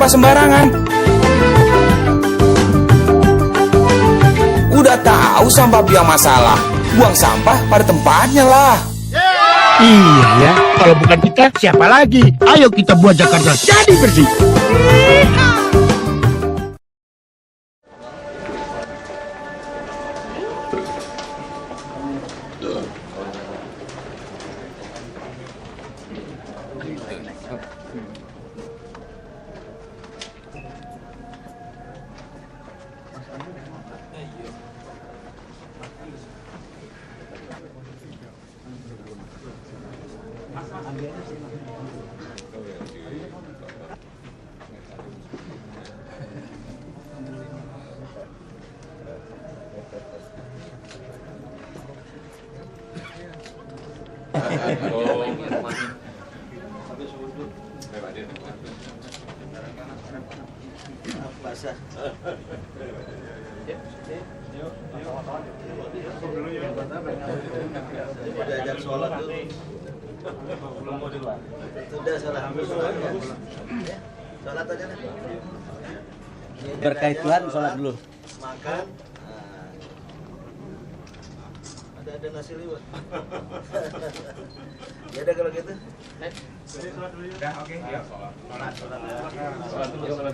sampah sembarangan. Udah tahu sampah biang masalah, buang sampah pada tempatnya lah. Iya ya, kalau bukan kita siapa lagi? Ayo kita buat Jakarta jadi bersih. Diajak sholat dulu. Sudah sholat dulu. Sholat aja nih. Berkait Tuhan, sholat dulu. Makan. Ada nasi liwet. Ya udah kalau gitu.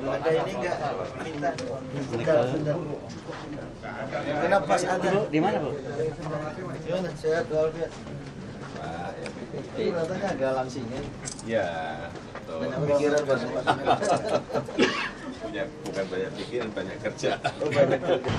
Ada ini enggak minta. Bentar. Kenapa pas ada? Di mana, Bu? Gimana? Sehat walafiat. Ini katanya galang sini. Ya, betul. Banyak pikiran Pak. Bukan banyak pikiran, banyak kerja. Oh, banyak kerja.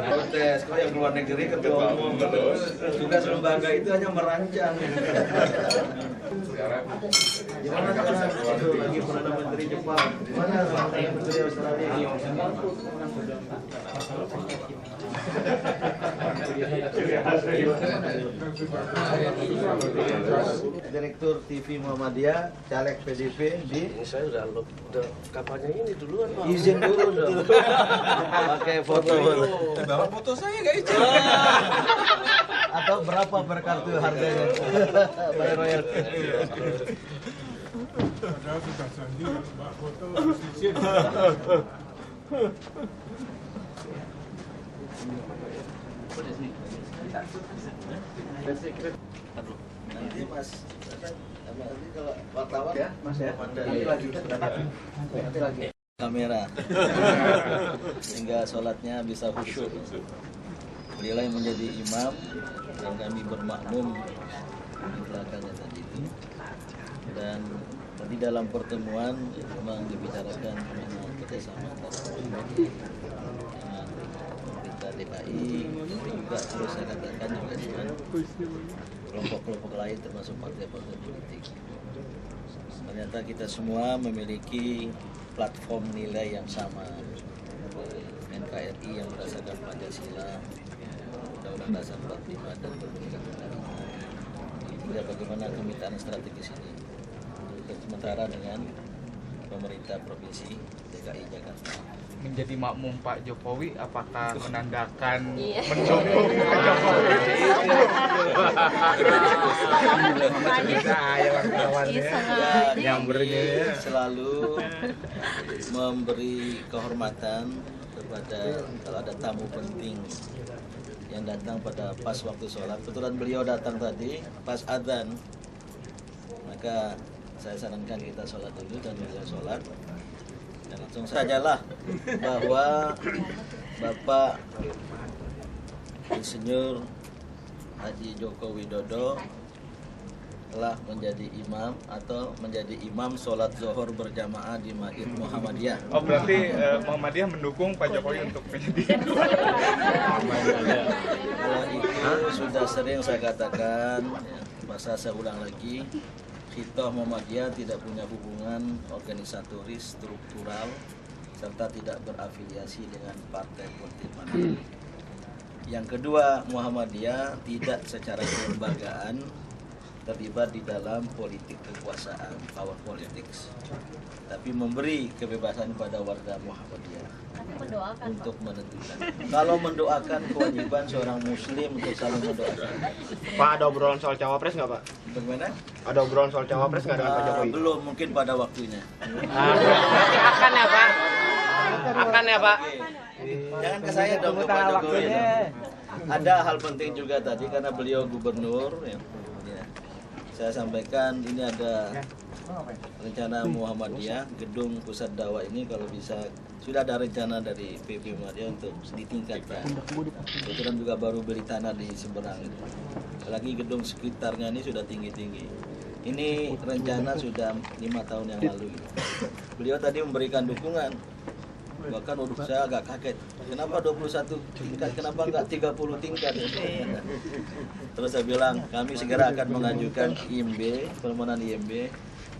Protes, kalau yang luar negeri ketua umum tugas lembaga itu hanya merancang. Gimana sekarang itu lagi Perdana Menteri Jepang, mana Perdana Menteri Australia? Direktur TV Muhammadiyah, caleg PDP di. Ini saya udah kampanye ini duluan, Pak. Izin dulu dong. Pakai foto. Bawa foto saya nggak izin. Atau berapa per kartu harganya? Bayar royalti. Nanti Mas, nanti kalau wartawan ya, Mas ya. Nanti lagi. Kamera. Sehingga sholatnya bisa khusyuk. Beliau yang menjadi imam dan kami bermakmum di belakangnya tadi itu. Dan tadi dalam pertemuan memang dibicarakan mengenai kerjasama antara pemerintah DKI, juga terus saya katakan juga dengan kelompok-kelompok lain termasuk partai-partai politik. Ternyata kita semua memiliki platform nilai yang sama. NKRI yang berdasarkan Pancasila, Undang-Undang Dasar 45 dan Kemerdekaan. Ini bagaimana kemitraan strategis ini. Sementara dengan pemerintah provinsi DKI Jakarta. Menjadi makmum Pak Jokowi, apakah menandakan mendukung Pak Jokowi? Selalu memberi kehormatan kepada kalau ada tamu penting yang datang pada pas waktu sholat. Kebetulan beliau datang tadi pas adzan, maka saya sarankan kita sholat dulu dan beliau sholat. Dan langsung sajalah bahwa Bapak Insinyur Haji Joko Widodo telah menjadi imam atau menjadi imam sholat zuhur berjamaah di Masjid Muhammadiyah. Oh berarti Muhammadiyah mendukung Pak Jokowi untuk menjadi Kalau itu sudah sering saya katakan, masa saya ulang lagi, Khidah Muhammadiyah tidak punya hubungan organisatoris, struktural, serta tidak berafiliasi dengan partai politik manapun. Yang kedua, Muhammadiyah tidak secara kelembagaan terlibat di dalam politik kekuasaan, power politics, tapi memberi kebebasan pada warga Muhammadiyah untuk menentukan. Kalau mendoakan, kewajiban seorang muslim untuk saling mendoakan. Pak, ada obrolan soal cawapres nggak Pak? Bagaimana? Ada obrolan soal cawapres nggak dengan Pak Jokowi? Belum, mungkin pada waktunya. Berarti akan ya Pak? Akan ya Pak? Jangan ke saya dong, ke Pak Jokowi. Ada hal penting juga tadi karena beliau gubernur. Ya. Saya sampaikan ini ada rencana Muhammadiyah, gedung pusat dakwah ini kalau bisa sudah ada rencana dari PP Muhammadiyah untuk ditingkatkan. Kebetulan juga baru beli tanah di seberang itu. Lagi gedung sekitarnya ini sudah tinggi-tinggi. Ini rencana sudah 5 tahun yang lalu. Beliau tadi memberikan dukungan. Bahkan saya agak kaget. Kenapa 21 tingkat? Kenapa enggak 30 tingkat? Terus saya bilang, kami segera akan mengajukan IMB, permohonan IMB.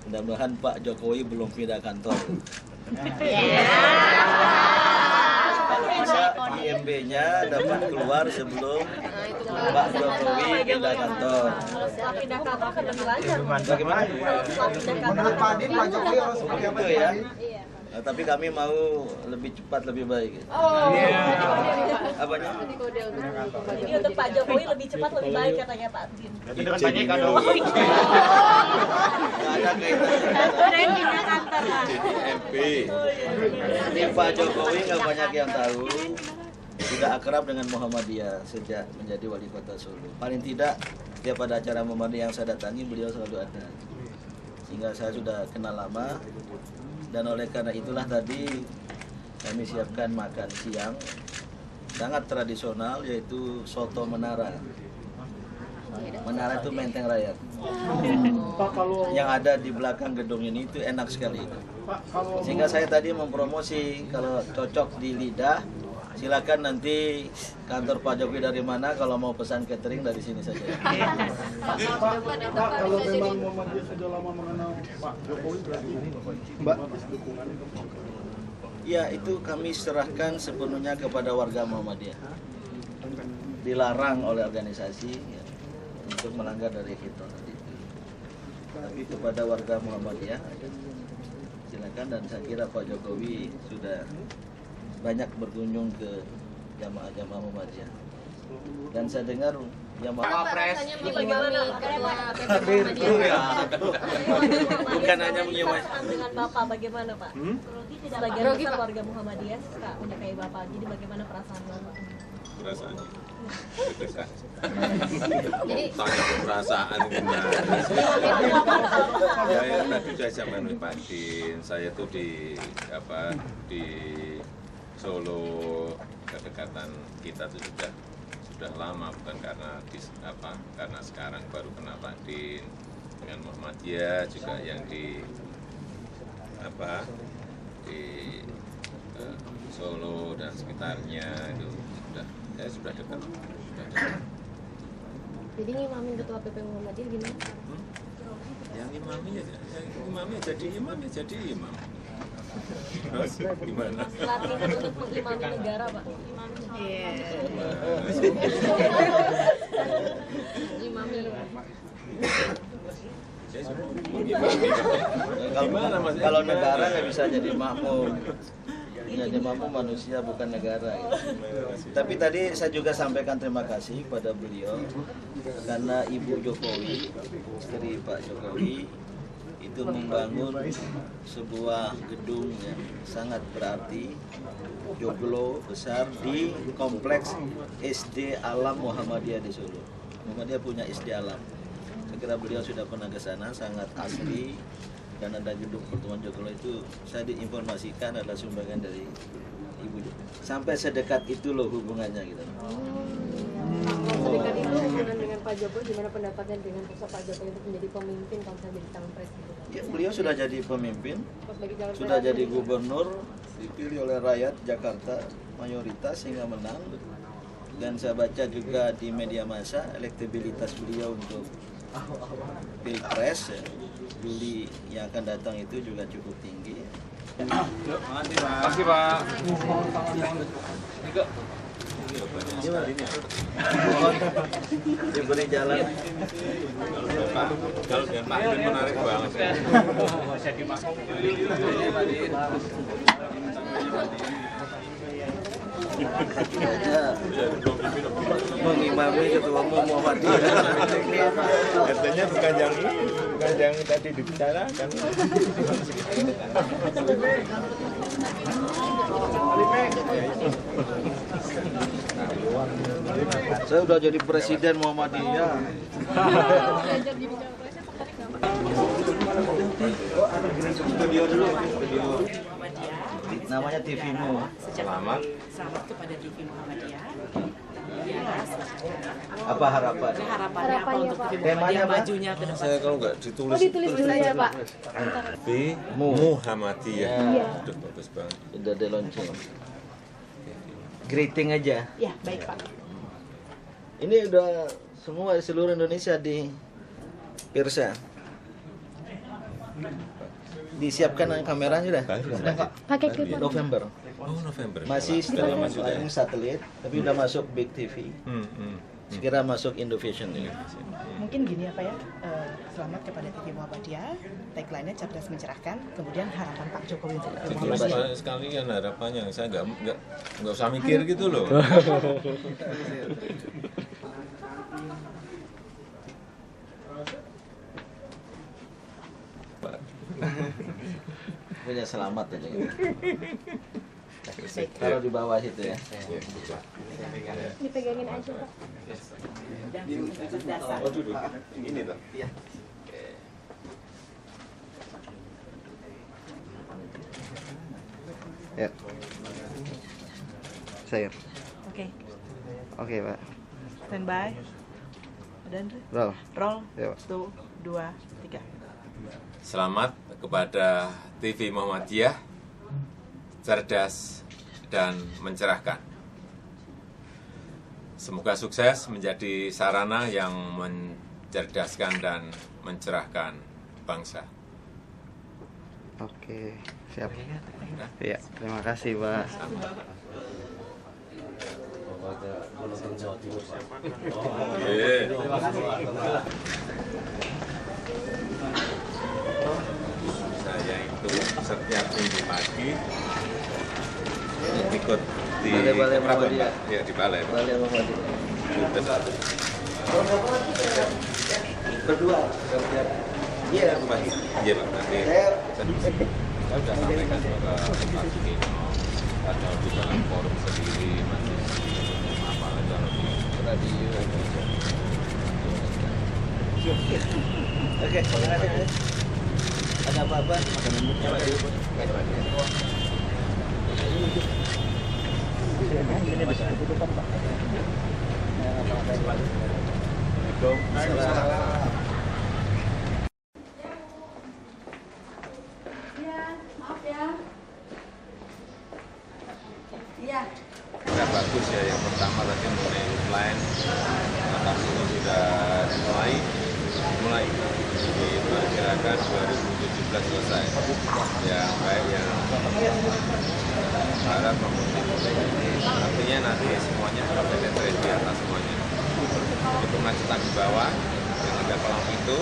Mudah-mudahan Pak Jokowi belum pindah kantor. Kalau bisa IMB-nya dapat keluar sebelum Pak Jokowi pindah kantor. Setelah pindah kantor akan lebih lancar. Bagaimana? Menurut Pak Adin, Pak Jokowi harus seperti itu ya. Nah, tapi kami mau lebih cepat lebih baik. Apanya? Jadi untuk Pak Jokowi lebih cepat lebih baik katanya Pak Adin. Tapi dengan Pak JK dong. Nggak ada kaitannya. MP. Ini Pak Jokowi nggak banyak yang tahu. Sudah akrab dengan Muhammadiyah sejak menjadi wali kota Solo. Paling tidak tiap ada acara Muhammadiyah yang saya datangi beliau selalu ada. Sehingga saya sudah kenal lama. Dan oleh karena itulah tadi kami siapkan makan siang sangat tradisional yaitu soto menara. Menara itu Menteng Raya. Yang ada di belakang gedung ini itu enak sekali. Sehingga saya tadi mempromosi kalau cocok di lidah silakan nanti kantor Pak Jokowi dari mana kalau mau pesan catering dari sini saja. Pak, kalau memang Muhammadiyah sudah lama mengenal Pak Jokowi berarti Mbak dukungan itu. Ya, itu kami serahkan sepenuhnya kepada warga Muhammadiyah. Dilarang oleh organisasi ya, untuk melanggar dari kita tadi. Tapi kepada warga Muhammadiyah silakan, dan saya kira Pak Jokowi sudah banyak berkunjung ke jamaah-jamaah Muhammadiyah. Dan saya dengar jamaah Rasanya bagaimana bukan hanya menyimak dengan Bapak bagaimana Pak? Sebagian besar warga Muhammadiyah suka menyukai Bapak. Jadi bagaimana perasaan Bapak? Perasaan. Tanya perasaan gimana? Ya tadi sudah zaman Pak Din, saya tuh di Solo, kedekatan kita itu sudah lama, bukan karena karena sekarang baru kenal Pak Din. Dengan Muhammadiyah juga yang di Solo dan sekitarnya itu sudah dekat. Jadi ngimamin ketua PP Muhammadiyah gimana? Yang imamnya jadi imam ya jadi imam. Terus gimana? Pelatihan untuk mengimami negara Pak. Imami. Kalau negara nggak bisa jadi makmum. Jadi makmum manusia bukan negara. Gitu. Tapi tadi saya juga sampaikan terima kasih kepada beliau karena Ibu Jokowi, istri Pak Jokowi, itu membangun sebuah gedung yang sangat berarti, joglo besar di kompleks SD Alam Muhammadiyah di Solo. Muhammadiyah punya SD Alam. Saya kira beliau sudah pernah ke sana, sangat asri. Dan ada gedung pertemuan joglo itu saya diinformasikan adalah sumbangan dari Ibu Jokowi. Sampai sedekat itu loh hubungannya gitu. Sedekat itu hubungan dengan Pak Jokowi, gimana pendapatnya dengan sosok Pak Jokowi untuk menjadi pemimpin kalau misalnya jadi calon presiden? Ya, beliau sudah jadi pemimpin, Sebagai calon sudah presiden. jadi gubernur, dipilih oleh rakyat Jakarta mayoritas sehingga menang. Dan saya baca juga di media massa elektabilitas beliau untuk Pilpres Juli yang akan datang itu juga cukup tinggi. Makasih Pak. Diberi jalan. Kalau dengan Pak Idun menarik banget. Ya, mengimami ketua umum Muhammadiyah. Katanya bukan yang tadi dibicarakan. Saya udah jadi presiden Muhammadiyah. Belajar jadi cawapresnya tertarik nggak Pak? Studio dulu. Muhammadiyah. Namanya TV-mu. Selamat kepada TV Muhammadiyah. Ya, Apa harapannya? harapannya apa untuk TV Temanya Muhammadiyah apa? majunya ke depan? Saya kalau nggak ditulis Ditulis dulu ya Pak. Muhammadiyah. Iya. Aduh, bagus banget. Udah di launching. Greeting aja. Ya, baik Pak. Ini udah semua di seluruh Indonesia di Pirsa. Disiapkan kameranya udah? Pakai clip. November. Oh, November. Masih Dalam masuk ya. flying satelit, tapi udah masuk Big TV. Segera masuk Indovision. Mungkin gini ya Pak ya, selamat kepada TV Muhammadiyah, tagline-nya cerdas mencerahkan, kemudian harapan Pak Jokowi untuk TV Ditulis Muhammadiyah. sekalian harapannya, saya nggak usah mikir gitu loh. Punya selamat aja gitu. Taruh di bawah situ ya. Dipegangin aja Pak. Oh, duduk. Ini tuh. Ya. Saya. Oke, Oke, Pak. standby. Dan Roll. roll. Ya, Pak. 1, 2, 3. Selamat kepada TV Muhammadiyah, cerdas dan mencerahkan. Semoga sukses menjadi sarana yang mencerdaskan dan mencerahkan bangsa. Oke, siap. Iya, terima kasih, Pak. Saya itu setiap minggu pagi ikut di Balai Muhammadiyah. Ya, di balai. Balai Muhammadiyah. Berdua. Iya, pagi. Iya, Pak. Nanti saya sudah sampaikan ke Pak Sugino, ada di dalam forum sendiri, masih apa kalau di radio. Oke, terima kasih. Ada apa-apa? Sudah bagus ya, yang pertama tadi mengenai plan atas ini sudah dimulai diperkirakan 2017 selesai. Yang baik yang harap artinya nanti semuanya penetrate di atas semuanya. Jadi kemacetan di bawah yang ada kolam itu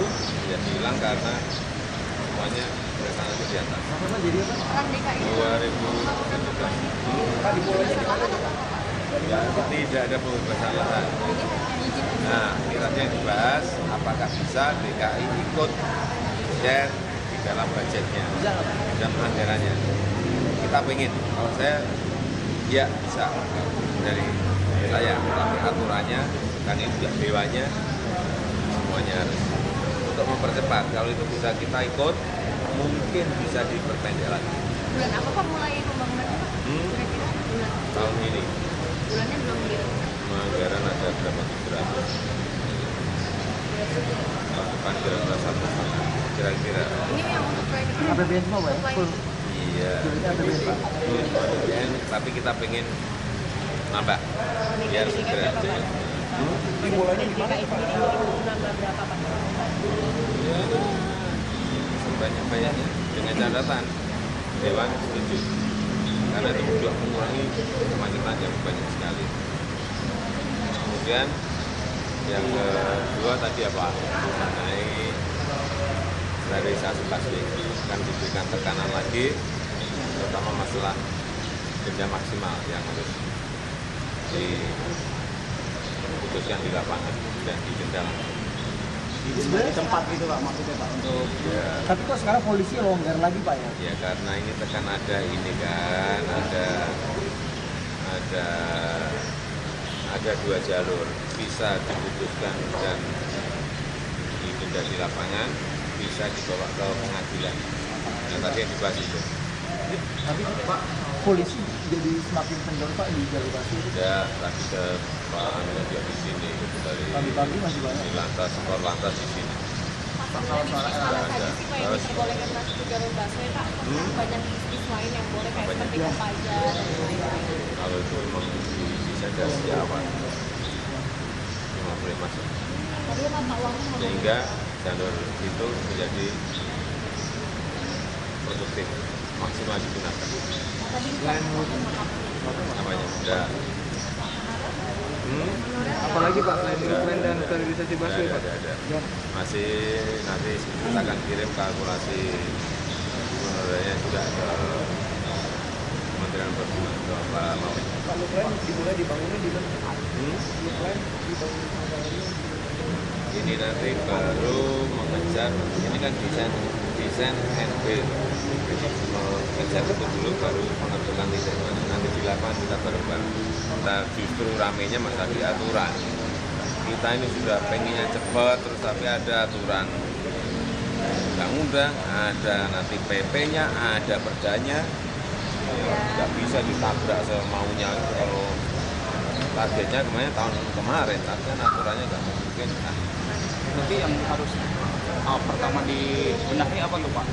ya hilang karena semuanya bersama di atas. 2017. Tidak ada pembebasan lahan. Nah, ini tadi yang dibahas, apakah bisa DKI ikut share di dalam budgetnya dan anggarannya. Kita pengen, kalau saya, ya bisa dari saya, tapi aturannya, kan ini juga dewanya, semuanya harus untuk mempercepat. Kalau itu bisa kita ikut, mungkin bisa diperpendek lagi. Bulan apa Pak mulai pembangunannya Pak? Kira-kira bulan. Tahun ini. Bulannya belum gitu. Anggaran ada berapa 700. APBN semua Pak ya? Full. Iya. APBN, tapi kita pengen nambah biar segera. Dimulainya di mana Pak? Berapa Pak? Ya, sebanyak-banyaknya dengan catatan Dewan setuju. Karena itu juga mengurangi kemacetan yang banyak sekali. Kemudian yang kedua tadi apa? Mengenai sterilisasi busway akan diberikan tekanan lagi, terutama masalah denda maksimal yang harus diputuskan di lapangan dan didenda langsung. Di tempat gitu Pak maksudnya Pak untuk. Ya. Tapi kok sekarang polisi longgar lagi Pak ya? Ya karena ini tekan ada ini kan, ada dua jalur, bisa diputuskan dan didenda di lapangan, bisa dibawa ke pengadilan. Yang tadi yang dibahas itu. Tapi Pak, polisi jadi semakin kendor Pak di jalur busway itu. Ya, tadi ke Pak Anu dia di sini, dari Pagi-pagi masih banyak. di lantas, lantas di sini. Kalau saja sih Pak yang diperbolehkan masuk ke jalur busway Pak, banyak bisnis lain yang boleh kayak seperti Kopaja dan lain-lain. Kalau itu memang bisa dari awal, cuma boleh masuk. Sehingga jalur itu menjadi produktif, maksimal digunakan. Namanya sudah. Apalagi Pak selain dan sterilisasi busway Pak? Ada. Masih nanti kita akan kirim kalkulasi honornya juga ke Kementerian Perhubungan ke Pak Mawin. Pak Luklen dimulai dibangunnya di mana? Luklen dibangun ini nanti baru mengejar, ini kan desain and build. Mengejar itu dulu baru menentukan titik mana. Nanti di lapangan kita bareng-bareng. Kita justru ramenya masa di aturan. Kita ini sudah pengennya cepat, terus tapi ada aturan undang-undang, ada nanti PP-nya, ada perdanya. Nggak bisa ditabrak semaunya kalau targetnya tahun kemarin, tapi kan aturannya nggak mungkin. Nanti yang harus pertama dibenahi apa tuh Pak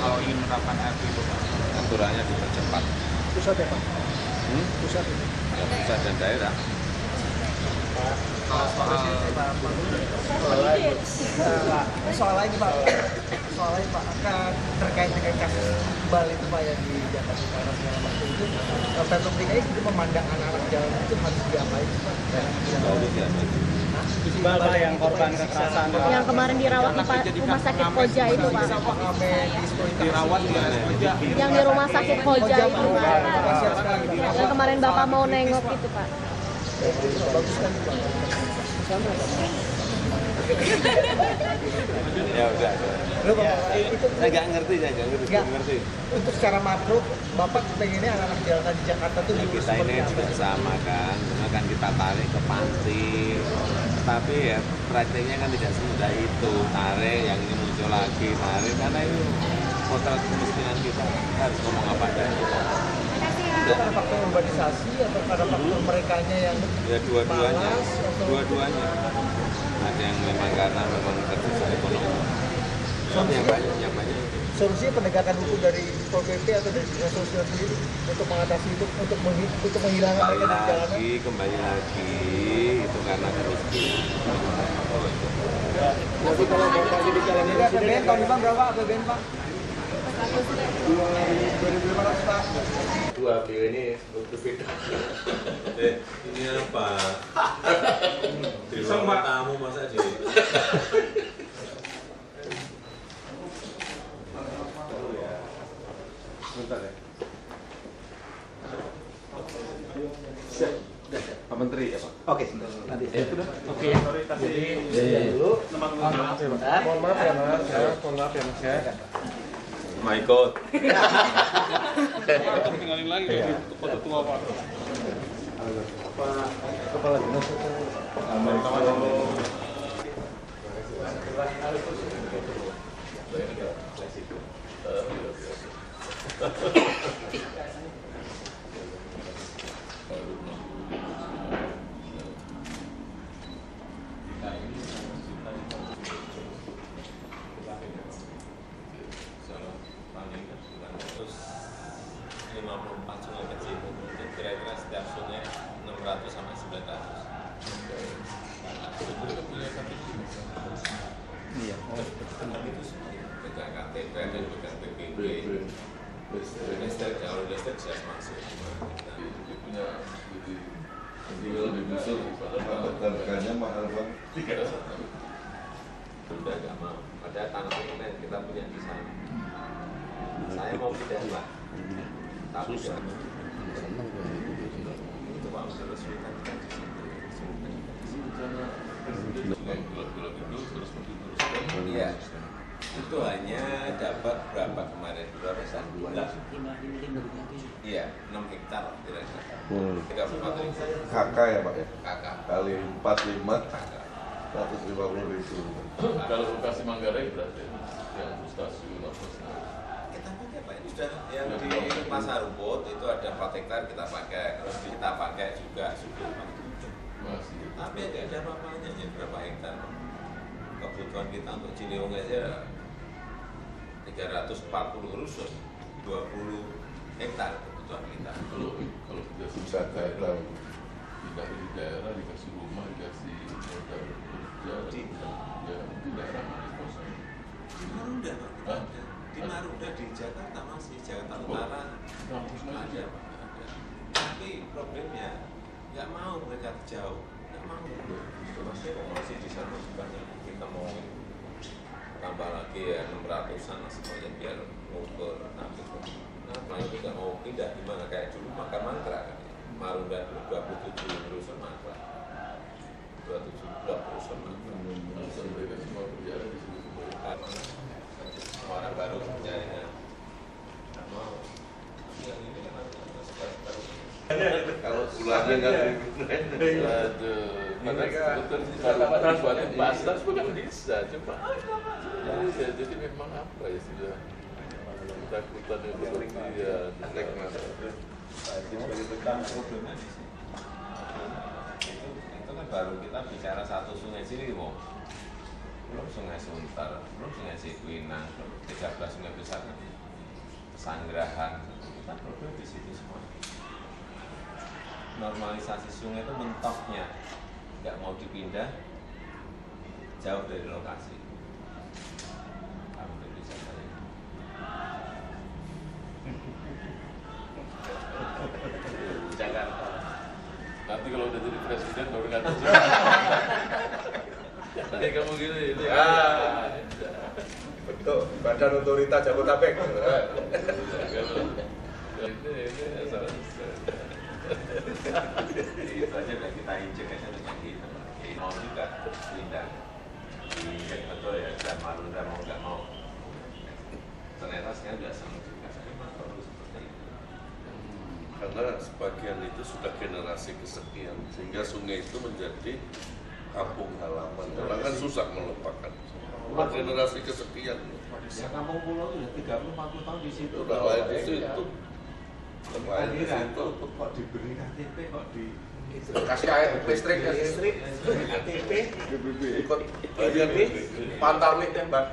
kalau ingin menerapkan RP itu Pak? Aturannya dipercepat. Pusat ya Pak? Pusat. Ya, pusat dan daerah. Soal lain Pak, akan terkait dengan kasus Iqbal itu Pak yang di Jakarta Utara segala macam itu, Pemprov DKI itu memandang anak-anak jalan itu harus diapain Pak? Iqbal Pak yang korban kekerasan yang kemarin dirawat di rumah sakit Koja itu Pak. Dirawat di Koja. Yang di rumah sakit Koja itu Pak. Yang kemarin Bapak mau nengok itu Pak. Ya udah. Saya nggak ngerti. Untuk secara makro, Bapak pengennya anak-anak jalan di Jakarta tuh kita ini juga sama kan, cuma kan kita tarik ke panti. Tapi ya prakteknya kan tidak semudah itu. Tarik, yang ini muncul lagi, tarik. Karena itu potret kemiskinan kita harus ngomong apa adanya. Itu karena faktor urbanisasi atau karena faktor merekanya yang ya dua-duanya. Ada yang memang karena memang tersusah ekonomi. Yang banyak. Solusinya penegakan hukum dari Pol PP atau dari dinas sosial sendiri untuk mengatasi itu, untuk menghilangkan mereka dari jalanan. Kembali lagi itu karena kemiskinan. Jadi kalau Bapak jadi calon ini APBN tahun depan berapa APBN Pak? 2.500 Pak. Dua beliau ini berbeda. Ini apa? Di ruang tamu masa di. Bentar ya. Pak Menteri ya Pak. Oke, nanti. Oke, sorry kasih dulu. Maaf ya Mas. Mohon maaf ya Mas ya. My God. tinggalin lagi dari foto tua Pak. Pak Kepala Dinas 600 sampai 900. Iya. Itu semua pegang KTP dan pegang PPP. Listrik, kalau listrik saya masuk. Itu punya lebih besar. Harganya mahal banget. Udah nggak mau. Ada tanah lain kita punya di sana. Saya mau pindah Pak. Tapi susah. Itu Pak udah resmi kan di situ. Iya. Itu hanya dapat berapa kemarin? Berapa persen? 12. Iya, 6 hektar kira-kira. 34 ribu. KK ya Pak ya? KK. Kali 45, 150.000. Kalau Bekasi Manggarai berarti yang stasiun apa? Kita pakai Pak, ini sudah yang di Pasar Rumput itu ada 4 hektar kita pakai, terus kita pakai juga sudah. Tapi tidak ada apa-apanya, ya berapa hektar. Kebutuhan kita untuk Ciliwung aja 340 rusun, 20 hektar kebutuhan kita. Kalau kita susah daerah, tidak di daerah dikasih rumah, dikasih modal kerja, ya mungkin daerah masih kosong. Di Marunda Pak, di Marunda di Jakarta masih, Jakarta Utara ada. Tapi problemnya nggak mau mereka jauh, nggak mau. Masih di sana banyak kita mau tambah lagi ya 600-an semuanya biar ngumpul. Nah, itu nggak mau pindah di mana kayak dulu makan mangkrak kan. Marunda 27 rusun mangkrak. 27 rusun mangkrak. Mereka semua berjalan di situ semua. Orang baru kerjanya nggak mau. Yang ini kan baru. Kalau pulangnya nggak mereka buat pasar juga bisa, cuma jadi memang apa ya sudah ketakutan yang berlebihan. Problemnya di sini. Itu kan baru kita bicara satu sungai Ciliwung, belum sungai Sunter, belum sungai Cikuinang, 13 sungai besar kan, Pesanggerahan, kita problem di situ semua. Normalisasi sungai itu mentoknya nggak mau dipindah jauh dari lokasi. Kamu bisa saya. Jakarta. Nanti kalau udah jadi presiden baru ngatur. Nanti kamu gini ini. Bentuk Badan Otorita Jabodetabek. Ini salah. Itu aja udah kita injek aja dengan kita. Mau juga pindah. Injek betul ya, dan Marunda mau nggak mau. Ternyata sekarang nggak sama juga. Saya memang perlu seperti itu. Karena sebagian itu sudah generasi kesekian, sehingga sungai itu menjadi kampung halaman. Orang kan susah melupakan. Udah generasi kesekian. Ya kampung pulau itu 30-40 tahun di situ. Udah lain di situ. Lain di situ. Kok diberi KTP, kok di Kasih air listrik, KTP, ikut ini pantau nih tembak.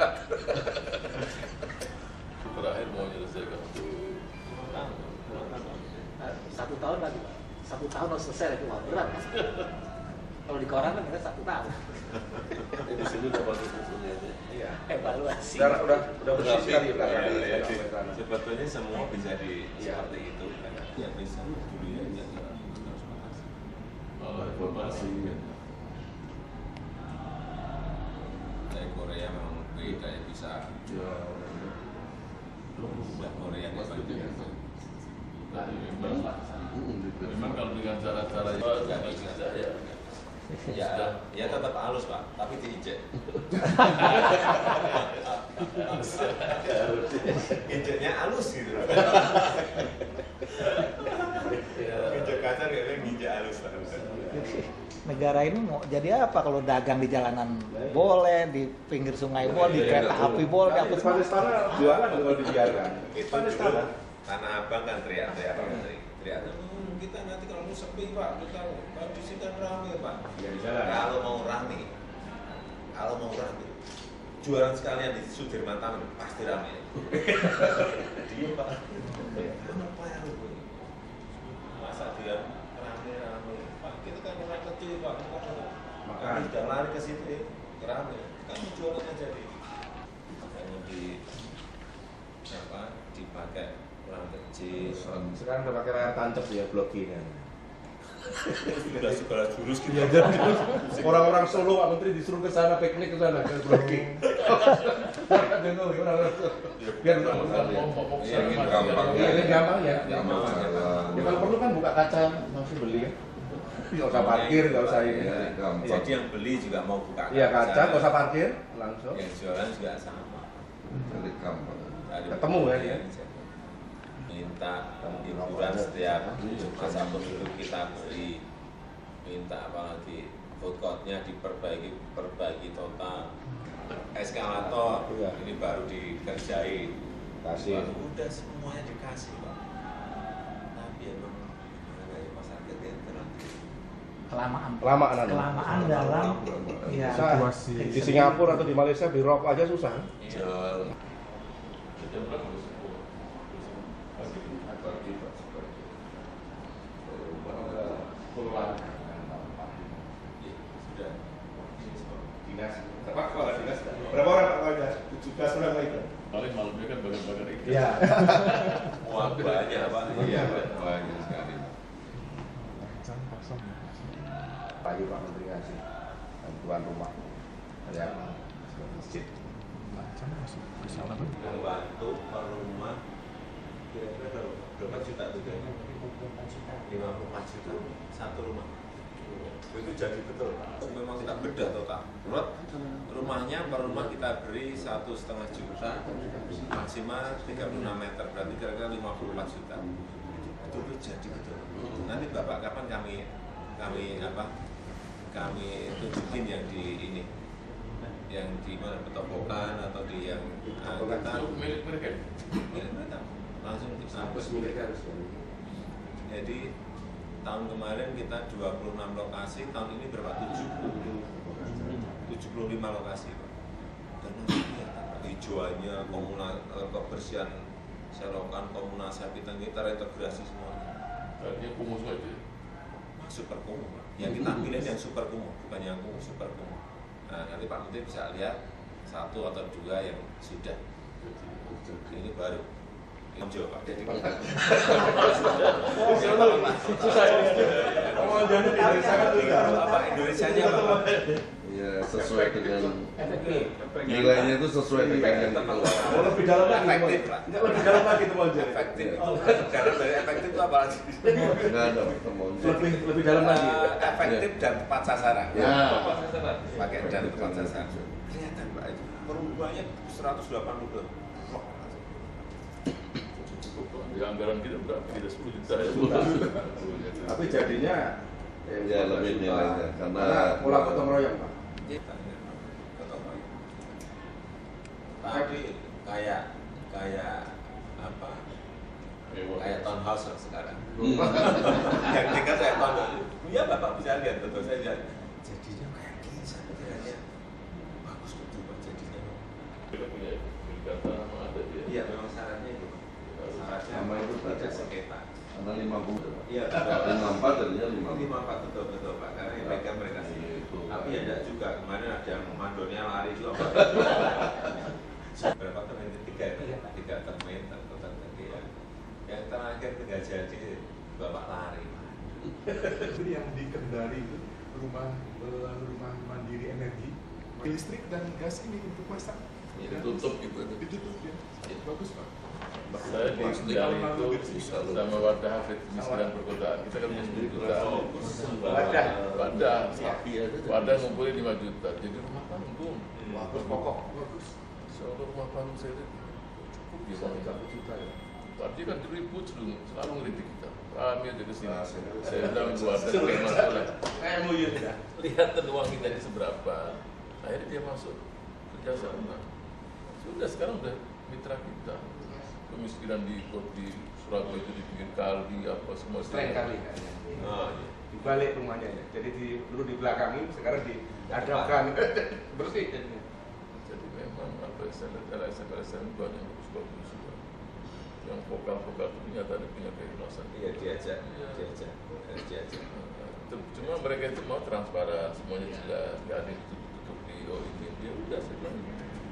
Terakhir mau menyelesaikan 1 tahun lagi, 1 tahun harus selesai lagi, wah berat. Kalau di koran kan 1 tahun. Di sini udah bagus susunya aja. Iya. Evaluasi. Udah bersih sekali. Sebetulnya semua bisa seperti itu. Ya bisa dulu ya. Informasi. Dari Korea memang beda ya bisa. Korea memang kalau dengan cara-cara nggak bisa ya tetap halus Pak, tapi diinjek. Injeknya halus gitu. Injek kasar kayaknya nginjek halus lah. Negara ini mau jadi apa kalau dagang di jalanan boleh, di pinggir sungai boleh, di kereta api boleh, di apa semua. Jualan kalau dibiarkan. Tanah Abang kan teriak-teriak kita nanti kalau mau sepi Pak, kita kondisikan rame Pak. Kalau mau rame, jualan sekalian di Sudirman Taman pasti rame. Diem Pak. Apa ya lu? Masa dia rame Pak? ngerti Pak. Makanya sudah lari ke situ kerame. Kan jualan aja di makanya dipakai orang kecil. Sekarang udah pakai layar tancap ya blocking kan. Sudah segala jurus gitu. Iya, jadi orang-orang Solo Pak Menteri disuruh ke sana piknik ke sana ke blocking. Biar gampang ya. Ya kalau perlu kan buka kaca langsung beli kan. Nggak usah parkir, nggak usah ini. Jadi yang beli juga mau buka Iya kaca, nggak usah parkir langsung. Yang jualan juga sama. Jadi gampang. Ketemu ya. Minta hiburan setiap masa penduduk kita beri, minta apalagi food courtnya diperbaiki total, eskalator ini baru dikerjain, udah semuanya dikasih Pak. Tapi emang dari masyarakat yang kelamaan dalam ya, di Singapura atau di Malaysia di rokok aja susah. Berapa orang Pak Wajah? 17 orang itu. Paling malamnya kan bagian-bagian itu. Iya. Wah banyak Pak. Iya banyak sekali. Pagi Pak Menteri ngasih bantuan rumah. Ya, masjid. Membantu per rumah kira-kira berapa juta juga? 54 juta satu rumah. Itu jadi betul. Memang kita bedah total. Rumahnya per rumah kita beri 1,5 juta, maksimal 36 meter, berarti kira-kira 54 juta. Itu jadi betul. Nanti Bapak kapan kami tunjukin yang di ini, yang di mana Petokokan atau di yang kita milik mereka langsung kita. Jadi tahun kemarin kita 26 lokasi, tahun ini berapa? 75 lokasi Pak. Dan hijauannya, kebersihan selokan, komunasi kita terintegrasi semuanya. Artinya kumuh semua itu? Super kumuh Pak. Yang kita pilih yang super kumuh, bukan yang kumuh, super kumuh. Nah nanti Pak Menteri bisa lihat 1 atau 2 yang sudah. Ini baru. Hijau Pak. Jadi susah ya. Mau jadi apa Indonesianya Pak? Ya sesuai dengan nilainya itu sesuai dengan yang keluar. Lebih dalam lagi. Efektif Pak. Lebih dalam lagi itu mau jadi. Efektif. Karena dari efektif itu apa lagi? Enggak ada lebih dalam lagi. Efektif dan tepat sasaran. Ya. Pakai dan tepat sasaran. Kelihatan Pak itu perubahannya 180 dolar. Di anggaran kita berapa? Kita 10 juta ya. Tapi jadinya ya lebih nilainya karena pola gotong royong Pak. Tapi kayak apa? Kayak townhouse sekarang. Yang tingkat kayak townhouse. Ya Bapak bisa lihat tentu saja. Jadinya kayak kisah kira-kira bagus betul Pak jadinya. Kita punya kata nama ada dia. Iya memang syaratnya itu. Syaratnya nama itu tidak sengketa. Karena 50. Iya. 54 jadinya 54 betul Pak. Karena yang pegang mereka sendiri. Tapi ya enggak juga kemarin ada yang mandornya lari juga. Berapa tahun itu 3 termen atau terkegiatan. Yang terakhir 3 jadi Bapak lari. Itu yang di Kendari itu rumah mandiri energi, listrik dan gas ini untuk masak. Ya, ditutup gitu. Ditutup ya. Bagus Pak. Saya di Kendari itu sama Wadah Hafid Kemiskinan Perkotaan. Kita kan punya 10 juta. Wadah ngumpulin 5 juta. Jadi rumah panggung. Bagus pokok. Bagus. Soalnya rumah panggung saya itu cukup bisa 1 juta ya. Tadi kan ribut selalu ngeritik kita. Kami aja kesini. Saya bilang Wadah tidak masalah. Lihat uang kita ini seberapa. Akhirnya dia masuk kerjasama. Sudah sekarang udah mitra kita. Kemiskinan di Surabaya itu dibikin kali apa semua. Selain kali. Di balik rumahnya ya. Jadi dulu di belakangin, sekarang diadapkan bersih. Jadi memang apa saya banyak bagus-bagus juga. yang vokal-vokal itu nyatanya punya keikhlasan. Iya, diajak. Cuma mereka itu mau transparan, semuanya jelas, nggak ada yang tutup di dia udah senang.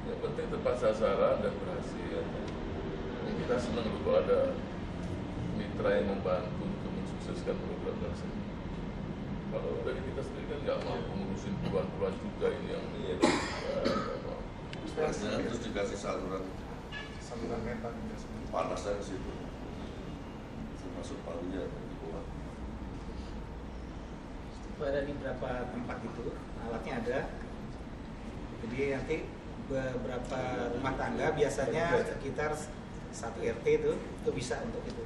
Yang penting tepat sasaran dan berhasil. Kita senang kalau ada mitra yang membantu untuk mensukseskan program tersebut. Kalau dari kita sendiri kan nggak mampu ngurusin puluhan juta ini yang terus dikasih saluran mental panas dari situ, termasuk palunya di bawah. Itu ada di beberapa tempat itu alatnya ada. Jadi nanti beberapa rumah tangga biasanya sekitar 1 RT itu bisa untuk itu.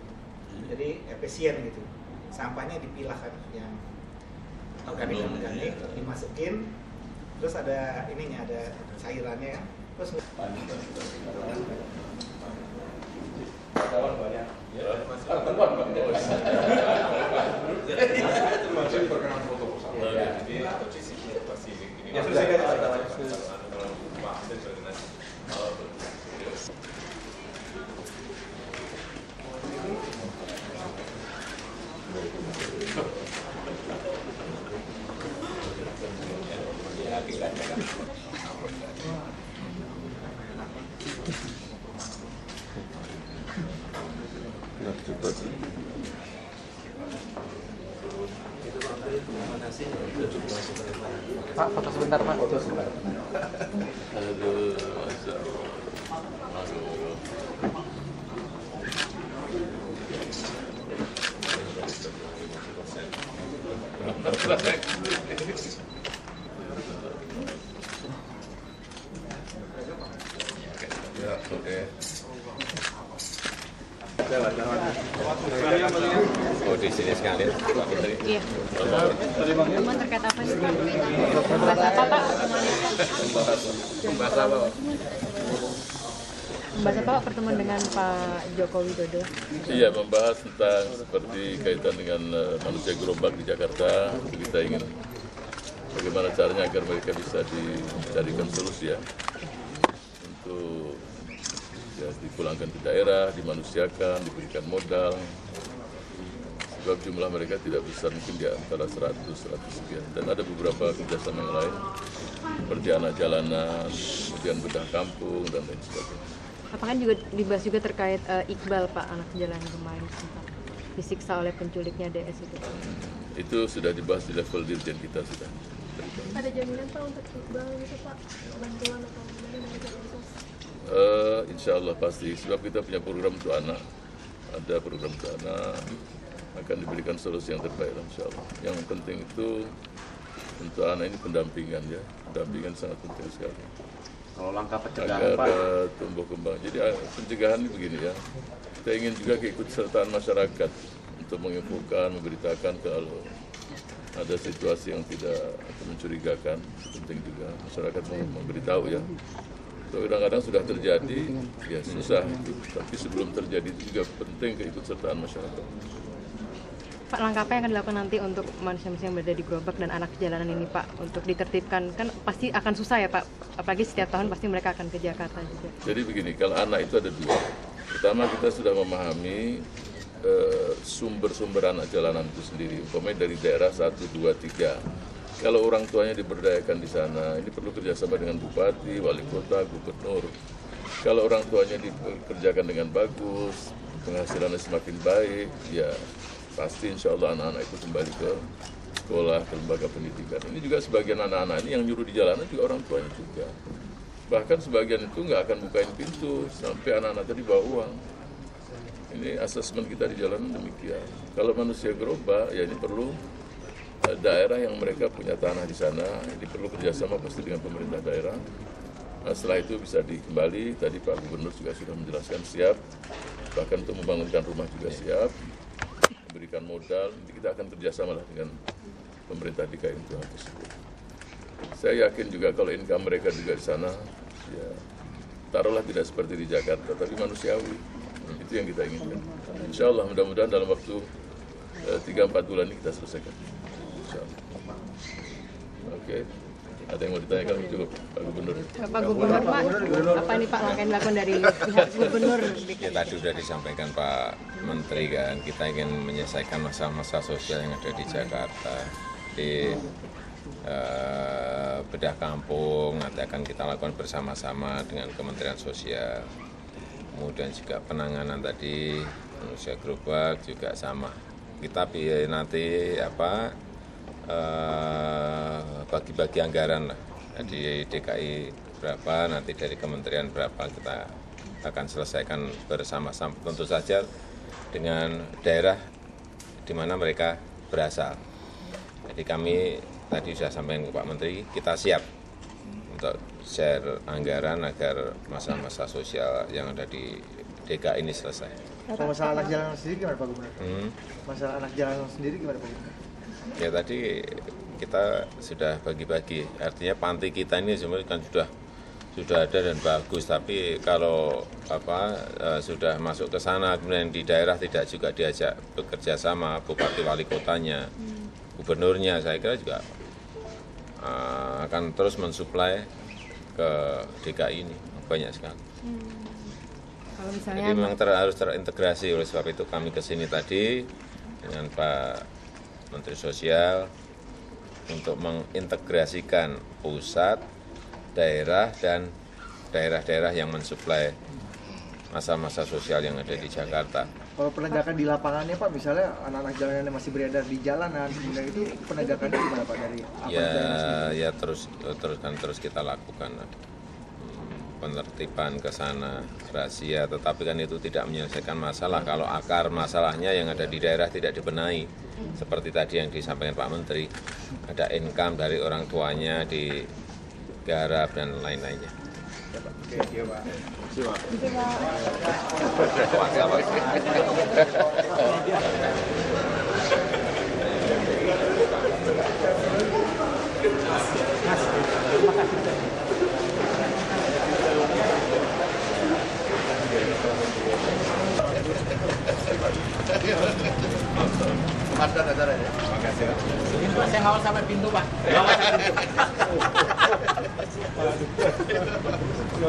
Jadi efisien gitu. Sampahnya dipilahkan yang organik dimasukin, terus ada ininya, ada cairannya, terus banyak. Termasuk perkenalan foto bersama. Jadi pasti ini. Ya sudah Pak, foto sebentar, Pak. Aduh, ya, oke. Oh, di sini sekalian. Iya. Pertemuan terkait apa sih Pak? Bahas apa Pak? Bahas apa Pak? Membahas apa Pak pertemuan dengan Pak Joko Widodo? Iya, membahas tentang seperti kaitan dengan manusia gerobak di Jakarta. Kita ingin bagaimana caranya agar mereka bisa dicarikan solusi ya untuk ya dipulangkan ke daerah, dimanusiakan, diberikan modal. Sebab jumlah mereka tidak besar, mungkin di antara 100 sekian. Dan ada beberapa kerjasama yang lain, seperti anak jalanan, kemudian bedah kampung, dan lain sebagainya. Apakah juga dibahas juga terkait Iqbal Pak, anak jalanan kemarin sempat disiksa oleh penculiknya DS itu? Itu sudah dibahas di level dirjen kita sudah. Ada jaminan Pak untuk Iqbal gitu Pak, bantuan atau gimana dari sosial? Insya Allah pasti, sebab kita punya program untuk anak, ada program untuk anak, akan diberikan solusi yang terbaik insya Allah. Yang penting itu untuk anak ini pendampingan ya, pendampingan sangat penting sekali. Kalau langkah pencegahan agar Pak, tumbuh kembang. Jadi pencegahan ini begini ya, kita ingin juga keikutsertaan masyarakat untuk menginfokan, memberitakan kalau ada situasi yang tidak mencurigakan, penting juga masyarakat memberitahu ya. Kadang-kadang sudah terjadi, ya susah itu. Tapi sebelum terjadi itu juga penting keikutsertaan masyarakat. Pak, langkah apa yang akan dilakukan nanti untuk manusia-manusia yang berada di gerobak dan anak jalanan ini Pak, untuk ditertibkan? Kan pasti akan susah ya Pak, apalagi setiap tahun pasti mereka akan ke Jakarta juga. Jadi begini, kalau anak itu ada dua. Pertama, kita sudah memahami sumber-sumber anak jalanan itu sendiri, umpamanya dari daerah 1, 2, 3. Kalau orang tuanya diberdayakan di sana, ini perlu kerjasama dengan bupati, wali kota, gubernur. Kalau orang tuanya dikerjakan dengan bagus, penghasilannya semakin baik, ya pasti insya Allah anak-anak itu kembali ke sekolah, ke lembaga pendidikan. Ini juga sebagian anak-anak ini yang nyuruh di jalanan juga orang tuanya juga. Bahkan sebagian itu nggak akan bukain pintu sampai anak-anak tadi bawa uang. Ini asesmen kita di jalanan demikian. Kalau manusia gerobak, ya ini perlu daerah yang mereka punya tanah di sana, ini perlu kerjasama pasti dengan pemerintah daerah. Nah, setelah itu bisa dikembali, tadi Pak Gubernur juga sudah menjelaskan siap, bahkan untuk membangunkan rumah juga siap, memberikan modal, nanti kita akan kerjasama lah dengan pemerintah DKI untuk hal tersebut. Saya yakin juga kalau income mereka juga di sana, ya taruhlah tidak seperti di Jakarta, tapi manusiawi, itu yang kita inginkan. Insya Allah mudah-mudahan dalam waktu 3-4 bulan ini kita selesaikan. Insya Allah. Oke. Ada yang mau ditanyakan cukup Pak Gubernur. Pak Gubernur, Pak, apa ini Pak langkah yang dilakukan dari pihak Gubernur? Ya tadi sudah disampaikan Pak Menteri kan, kita ingin menyelesaikan masalah-masalah sosial yang ada di Jakarta. Di bedah kampung nanti akan kita lakukan bersama-sama dengan Kementerian Sosial. Kemudian juga penanganan tadi manusia gerobak juga sama. Kita nanti bagi-bagi anggaran lah. Jadi DKI berapa, nanti dari kementerian berapa kita akan selesaikan bersama-sama. Tentu saja dengan daerah di mana mereka berasal. Jadi kami tadi sudah sampaikan ke Pak Menteri, kita siap untuk share anggaran agar masalah-masalah sosial yang ada di DKI ini selesai. Kalau masalah anak jalanan sendiri gimana Pak Gubernur? Masalah anak jalanan sendiri gimana Pak Gubernur? Ya tadi kita sudah bagi-bagi, artinya panti kita ini sebenarnya kan sudah ada dan bagus, tapi kalau sudah masuk ke sana kemudian di daerah tidak juga diajak bekerja sama bupati wali kotanya, gubernurnya, saya kira juga akan terus mensuplai ke DKI ini banyak sekali. Kalau misalnya jadi memang harus terintegrasi, oleh sebab itu kami kesini tadi dengan Pak Menteri Sosial untuk mengintegrasikan pusat, daerah, dan daerah-daerah yang mensuplai masa-masa sosial yang ada di Jakarta. Kalau penegakan di lapangannya Pak, misalnya anak-anak jalanan yang masih beredar di jalanan, kemudian itu penegakannya gimana Pak dari Ya terus kita lakukan penertiban ke sana, razia, tetapi kan itu tidak menyelesaikan masalah kalau akar masalahnya yang ada di daerah tidak dibenahi. Seperti tadi yang disampaikan Pak Menteri, ada income dari orang tuanya digarap dan lain-lainnya. Oke, Pak. Mantan acara ya. Makasih. Saya ngawal sampai pintu Pak.